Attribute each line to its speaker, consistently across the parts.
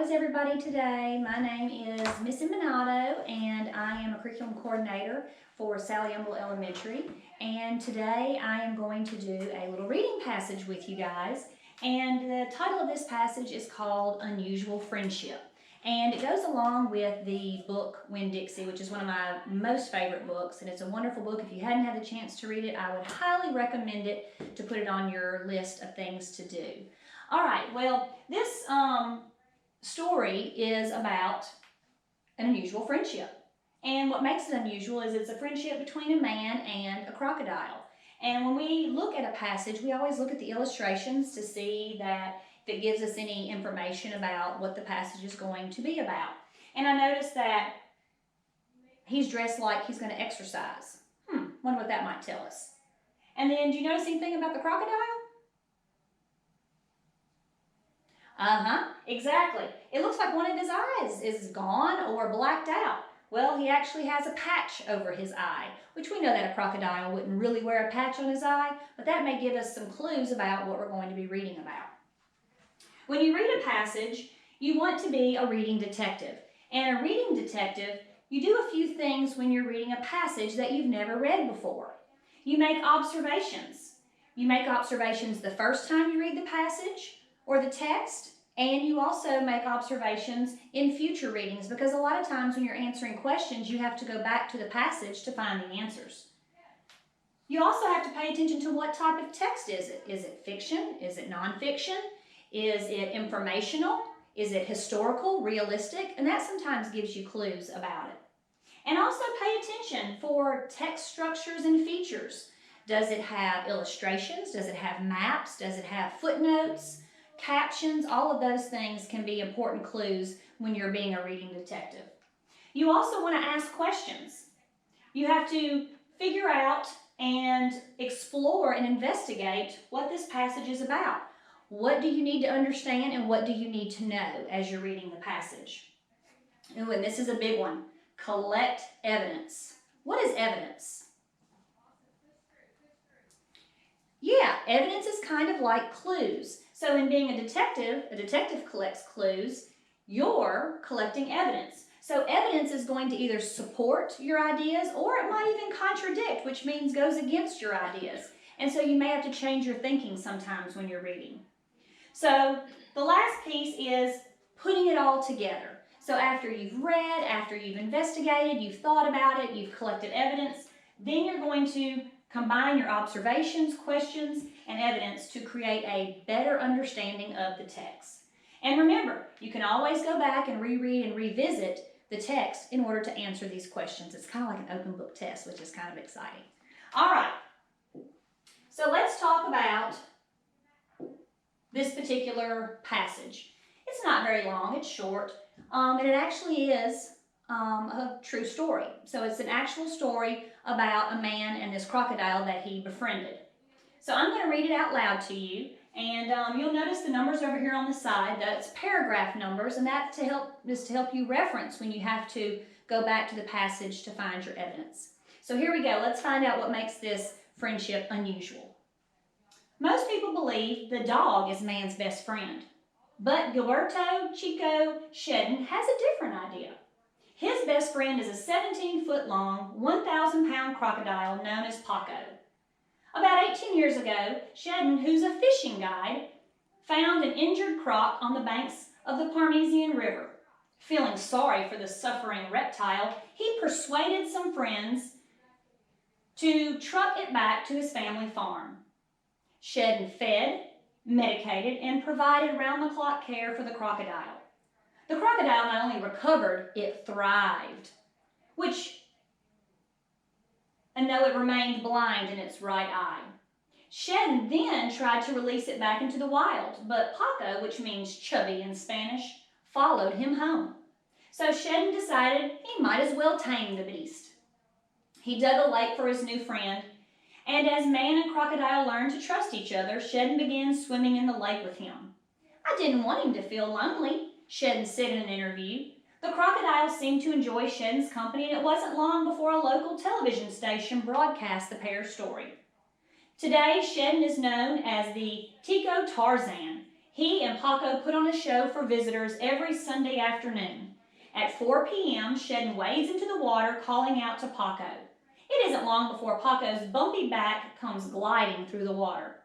Speaker 1: is everybody today? My name is Miss Minato and I am a curriculum coordinator for Sally Humble Elementary. And today I am going to do a little reading passage with you guys. And the title of this passage is called Unusual Friendship. And it goes along with the book Winn-Dixie, which is one of my most favorite books. And it's a wonderful book. If you hadn't had the chance to read it, I would highly recommend it to put it on your list of things to do. All right, well, this story is about an unusual friendship. And what makes it unusual is it's a friendship between a man and a crocodile. And when we look at a passage, we always look at the illustrations to see that if it gives us any information about what the passage is going to be about. And I noticed that he's dressed like he's going to exercise. Wonder what that might tell us. And then, do you notice anything about the crocodile? Exactly. It looks like one of his eyes is gone or blacked out. Well, he actually has a patch over his eye, which we know that a crocodile wouldn't really wear a patch on his eye, but that may give us some clues about what we're going to be reading about. When you read a passage, you want to be a reading detective. And a reading detective, you do a few things when you're reading a passage that you've never read before. You make observations. You make observations the first time you read the passage or the text, and you also make observations in future readings because a lot of times when you're answering questions, you have to go back to the passage to find the answers. You also have to pay attention to what type of text is it. Is it fiction? Is it nonfiction? Is it informational? Is it historical, realistic? And that sometimes gives you clues about it. And also pay attention for text structures and features. Does it have illustrations? Does it have maps? Does it have footnotes? Captions? All of those things can be important clues when you're being a reading detective. You also want to ask questions. You have to figure out and explore and investigate what this passage is about. What do you need to understand and what do you need to know as you're reading the passage? Ooh, and this is a big one. Collect evidence. What is evidence? Yeah, evidence is kind of like clues. So in being a detective collects clues, you're collecting evidence. So evidence is going to either support your ideas or it might even contradict, which means goes against your ideas. And so you may have to change your thinking sometimes when you're reading. So the last piece is putting it all together. So after you've read, after you've investigated, you've thought about it, you've collected evidence, then you're going to combine your observations, questions, and evidence to create a better understanding of the text. And remember, you can always go back and reread and revisit the text in order to answer these questions. It's kind of like an open book test, which is kind of exciting. All right, so let's talk about this particular passage. It's not very long, it's short, and it actually is a true story. So it's an actual story about a man and this crocodile that he befriended. So I'm going to read it out loud to you, and you'll notice the numbers over here on the side. That's paragraph numbers, and that is to help you reference when you have to go back to the passage to find your evidence. So here we go. Let's find out what makes this friendship unusual. Most people believe the dog is man's best friend, but Gilberto Chico Shedden has a different idea. His best friend is a 17-foot-long, 1,000-pound crocodile known as Paco. About 18 years ago, Shedden, who's a fishing guide, found an injured croc on the banks of the Parmesan River. Feeling sorry for the suffering reptile, he persuaded some friends to truck it back to his family farm. Shedden fed, medicated, and provided round-the-clock care for the crocodile. The crocodile not only recovered, it thrived, and though it remained blind in its right eye. Shedden then tried to release it back into the wild, but Paco, which means chubby in Spanish, followed him home. So Shedden decided he might as well tame the beast. He dug a lake for his new friend, and as man and crocodile learned to trust each other, Shedden began swimming in the lake with him. I didn't want him to feel lonely, Shedden said in an interview. The crocodile seemed to enjoy Shedden's company, and it wasn't long before a local television station broadcast the pair's story. Today, Shedden is known as the Tico Tarzan. He and Paco put on a show for visitors every Sunday afternoon. At 4 p.m., Shedden wades into the water, calling out to Paco. It isn't long before Paco's bumpy back comes gliding through the water.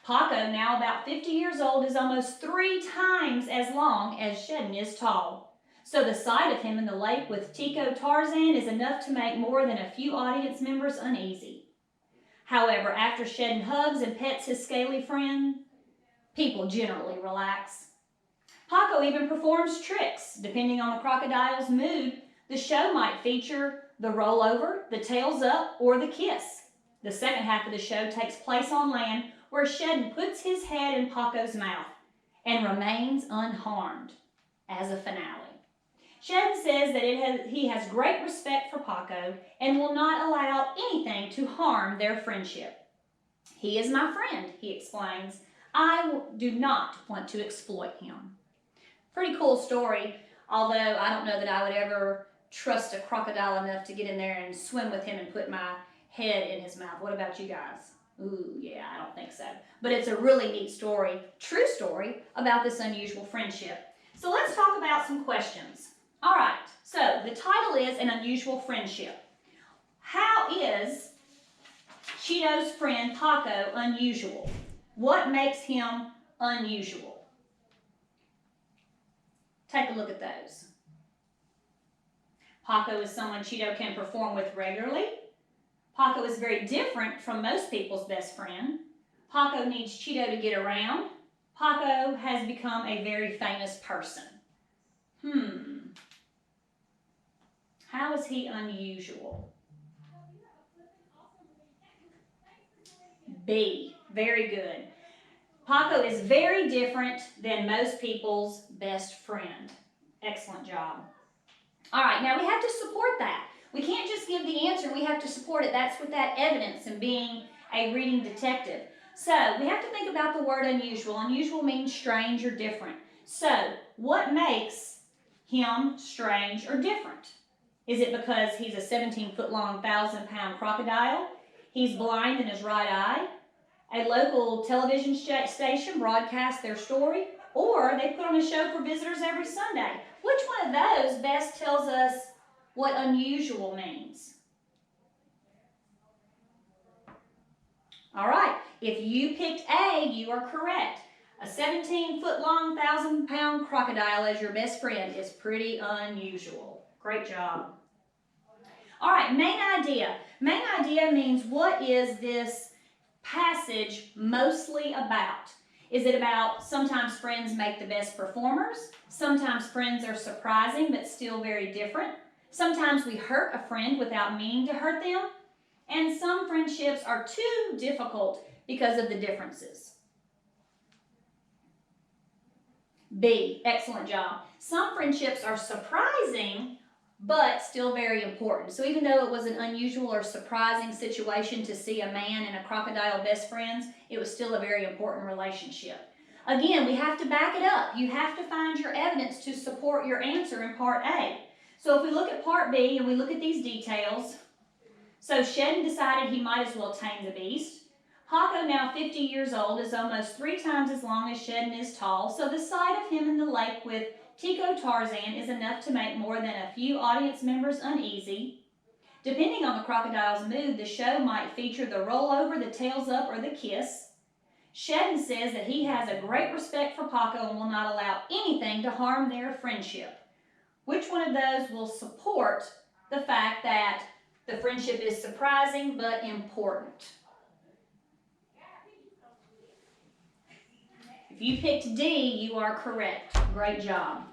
Speaker 1: Paco, now about 50 years old, is almost 3 times as long as Shedden is tall. So the sight of him in the lake with Tico Tarzan is enough to make more than a few audience members uneasy. However, after Shedden hugs and pets his scaly friend, people generally relax. Paco even performs tricks. Depending on the crocodile's mood, the show might feature the rollover, the tails up, or the kiss. The second half of the show takes place on land, where Shedden puts his head in Paco's mouth and remains unharmed as a finale. Shedden says that he has great respect for Paco and will not allow anything to harm their friendship. He is my friend, he explains. I do not want to exploit him. Pretty cool story, although I don't know that I would ever trust a crocodile enough to get in there and swim with him and put my head in his mouth. What about you guys? Ooh, yeah, I don't think so. But it's a really neat story, true story, about this unusual friendship. So let's talk about some questions. All right, so the title is An Unusual Friendship. How is Cheeto's friend Paco unusual? What makes him unusual? Take a look at those. Paco is someone Cheeto can perform with regularly. Paco is very different from most people's best friend. Paco needs Cheeto to get around. Paco has become a very famous person. How is he unusual? B, very good. Paco is very different than most people's best friend. Excellent job. All right, now we have to support that. We can't just give the answer, we have to support it. That's with that evidence and being a reading detective. So we have to think about the word unusual. Unusual means strange or different. So what makes him strange or different? Is it because he's a 17-foot long, 1,000-pound crocodile? He's blind in his right eye? A local television station broadcasts their story? Or they put on a show for visitors every Sunday? Which one of those best tells us what unusual means? All right, if you picked A, you are correct. A 17-foot long, 1,000-pound crocodile as your best friend is pretty unusual. Great job. All right, main idea. Main idea means what is this passage mostly about? Is it about sometimes friends make the best performers? Sometimes friends are surprising but still very different. Sometimes we hurt a friend without meaning to hurt them. And some friendships are too difficult because of the differences. B, excellent job. Some friendships are surprising but still very important. So even though it was an unusual or surprising situation to see a man and a crocodile best friends, it was still a very important relationship. Again, we have to back it up. You have to find your evidence to support your answer in part A. So if we look at part B and we look at these details, so Shedden decided he might as well tame the beast. Paco, now 50 years old, is almost 3 times as long as Shedden is tall, so the sight of him in the lake with Tico Tarzan is enough to make more than a few audience members uneasy. Depending on the crocodile's mood, the show might feature the rollover, the tails up, or the kiss. Shedden says that he has a great respect for Paco and will not allow anything to harm their friendship. Which one of those will support the fact that the friendship is surprising but important? If you picked D, you are correct. Great job.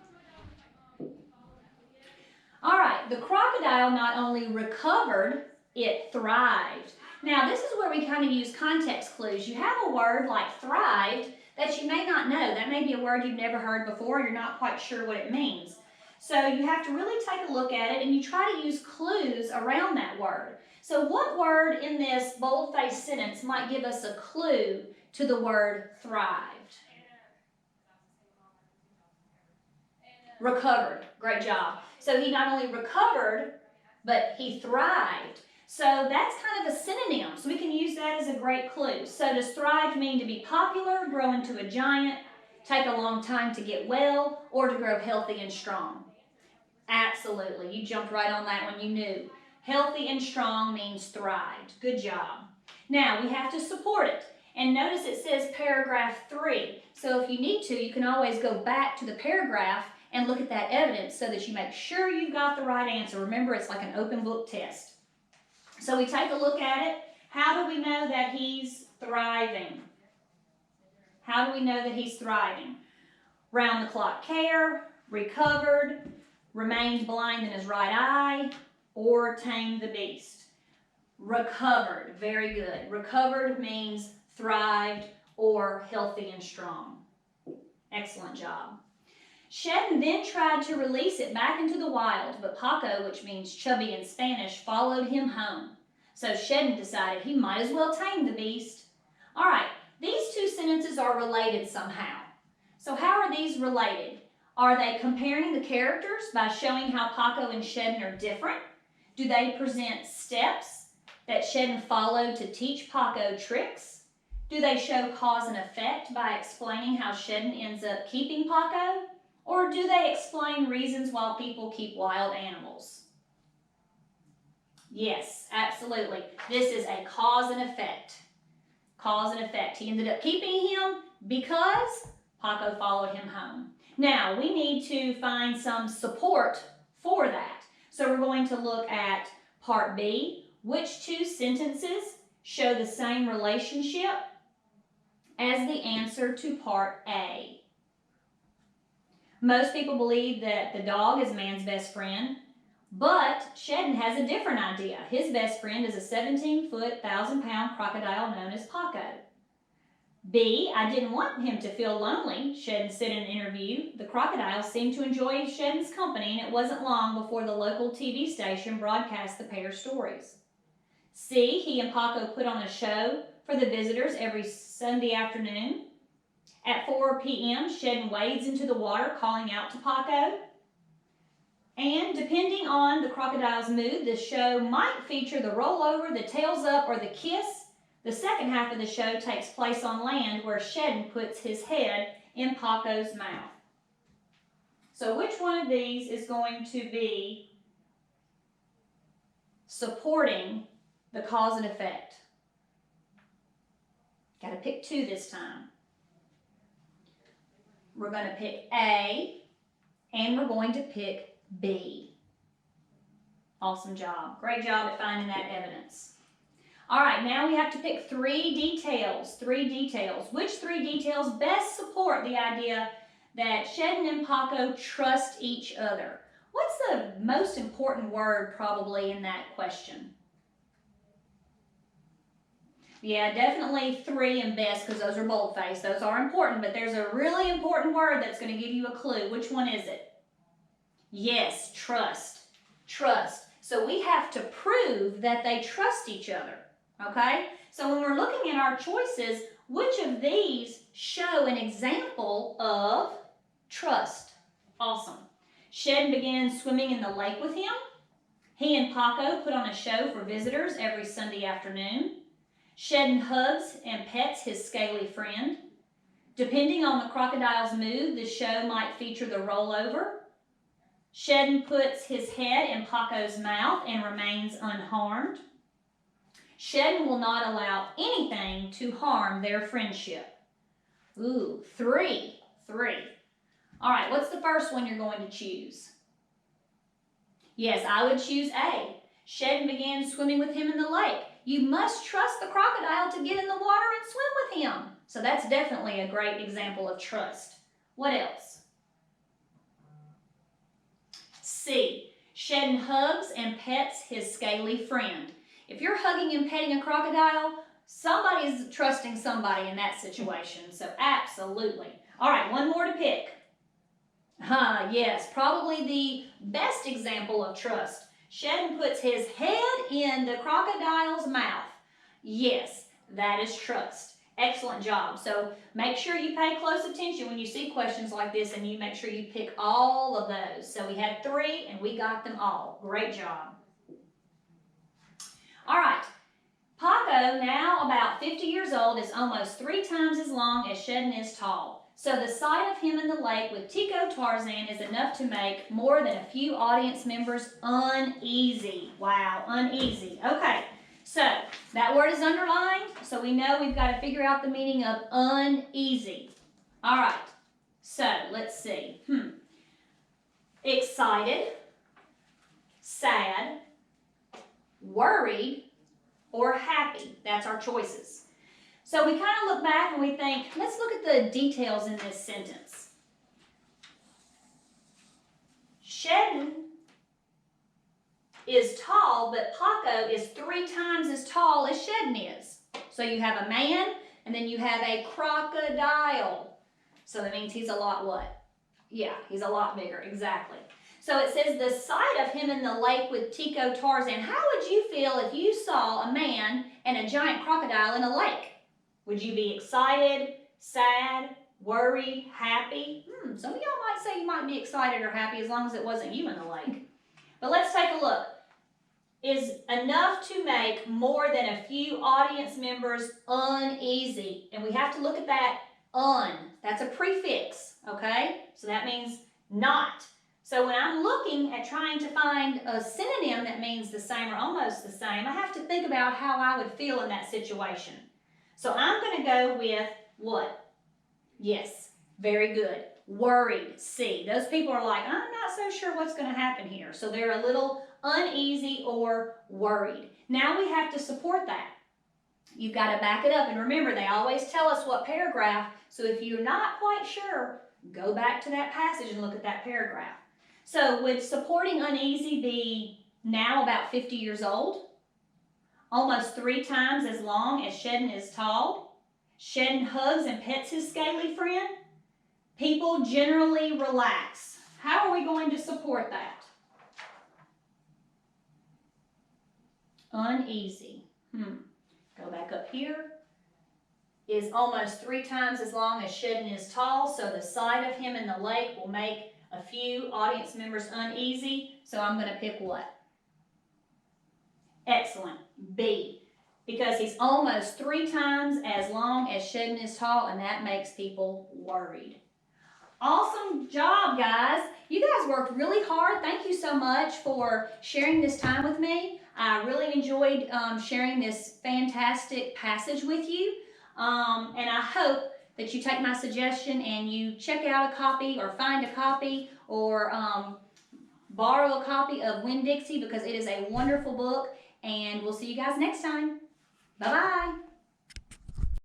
Speaker 1: All right, the crocodile not only recovered, it thrived. Now, this is where we kind of use context clues. You have a word like thrived that you may not know. That may be a word you've never heard before. You're not quite sure what it means. So you have to really take a look at it and you try to use clues around that word. So what word in this bold-faced sentence might give us a clue to the word thrived? Recovered. Great job. So he not only recovered, but he thrived. So that's kind of a synonym. So we can use that as a great clue. So does thrived mean to be popular, grow into a giant, take a long time to get well, or to grow healthy and strong? Absolutely. You jumped right on that one. You knew. Healthy and strong means thrived. Good job. Now, we have to support it. And notice it says paragraph 3. So if you need to, you can always go back to the paragraph and look at that evidence so that you make sure you've got the right answer. Remember, it's like an open book test. So we take a look at it. How do we know that he's thriving? How do we know that he's thriving? Round-the-clock care, recovered, remained blind in his right eye, or tamed the beast. Recovered, very good. Recovered means thrived or healthy and strong. Excellent job. Shedden then tried to release it back into the wild, but Paco, which means chubby in Spanish, followed him home. So Shedden decided he might as well tame the beast. All right, these two sentences are related somehow. So how are these related? Are they comparing the characters by showing how Paco and Shedden are different? Do they present steps that Shedden followed to teach Paco tricks? Do they show cause and effect by explaining how Shedden ends up keeping Paco? Or do they explain reasons why people keep wild animals? Yes, absolutely. This is a cause and effect. Cause and effect. He ended up keeping him because Paco followed him home. Now, we need to find some support for that. So we're going to look at part B. Which two sentences show the same relationship as the answer to part A? Most people believe that the dog is man's best friend, but Shedden has a different idea. His best friend is a 17-foot, 1,000-pound crocodile known as Paco. B, I didn't want him to feel lonely, Shedden said in an interview. The crocodile seemed to enjoy Shedden's company, and it wasn't long before the local TV station broadcast the pair's stories. C, he and Paco put on a show for the visitors every Sunday afternoon. At 4 p.m., Shedden wades into the water, calling out to Paco. And depending on the crocodile's mood, the show might feature the rollover, the tails up, or the kiss. The second half of the show takes place on land, where Shedden puts his head in Paco's mouth. So which one of these is going to be supporting the cause and effect? Got to pick two this time. We're going to pick A, and we're going to pick B. Awesome job. Great job at finding that evidence. All right, now we have to pick three details. Which three details best support the idea that Shedden and Paco trust each other? What's the most important word probably in that question? Yeah, definitely 3 and best, because those are boldface. Those are important, but there's a really important word that's going to give you a clue. Which one is it? Yes, trust. Trust. So we have to prove that they trust each other, okay? So when we're looking at our choices, which of these show an example of trust? Awesome. Shedden began swimming in the lake with him. He and Paco put on a show for visitors every Sunday afternoon. Shedden hugs and pets his scaly friend. Depending on the crocodile's mood, the show might feature the rollover. Shedden puts his head in Paco's mouth and remains unharmed. Shedden will not allow anything to harm their friendship. Ooh, 3. All right, what's the first one you're going to choose? Yes, I would choose A. Shedden began swimming with him in the lake. You must trust the crocodile to get in the water and swim with him. So that's definitely a great example of trust. What else? C. Shedden hugs and pets his scaly friend. If you're hugging and petting a crocodile, somebody's trusting somebody in that situation. So absolutely. All right, one more to pick. Yes, probably the best example of trust. Shedden puts his head in the crocodile's mouth. Yes, that is trust. Excellent job. So make sure you pay close attention when you see questions like this, and you make sure you pick all of those. So we had 3 and we got them all. Great job. All right. Paco, now about 50 years old, is almost 3 times as long as Shedden is tall. So the sight of him in the lake with Tico Tarzan is enough to make more than a few audience members uneasy. Wow, uneasy. Okay, so that word is underlined, so we know we've got to figure out the meaning of uneasy. All right, so let's see. Excited, sad, worried, or happy. That's our choices. So we kind of look back and we think, let's look at the details in this sentence. Shedden is tall, but Paco is 3 times as tall as Shedden is. So you have a man, and then you have a crocodile. So that means he's a lot what? Yeah, he's a lot bigger, exactly. So it says the sight of him in the lake with Tico Tarzan. How would you feel if you saw a man and a giant crocodile in a lake? Would you be excited, sad, worried, happy? Some of y'all might say you might be excited or happy as long as it wasn't you in the lake. But let's take a look. Is enough to make more than a few audience members uneasy. And we have to look at that That's a prefix, okay? So that means not. So when I'm looking at trying to find a synonym that means the same or almost the same, I have to think about how I would feel in that situation. So I'm going to go with what? Yes, very good. Worried, C. Those people are like, I'm not so sure what's going to happen here. So they're a little uneasy or worried. Now we have to support that. You've got to back it up. And remember, they always tell us what paragraph. So if you're not quite sure, go back to that passage and look at that paragraph. So would supporting uneasy be now about 50 years old? Almost 3 times as long as Shedden is tall? Shedden hugs and pets his scaly friend? People generally relax. How are we going to support that? Uneasy. Go back up here. Is almost 3 times as long as Shedden is tall, so the sight of him in the lake will make a few audience members uneasy. So I'm going to pick what? Excellent. B. Because he's almost 3 times as long as Shedden is tall, and that makes people worried. Awesome job, guys. You guys worked really hard. Thank you so much for sharing this time with me. I really enjoyed sharing this fantastic passage with you. And I hope that you take my suggestion and you check out a copy or find a copy or borrow a copy of Winn-Dixie, because it is a wonderful book. And we'll see you guys next time. Bye-bye.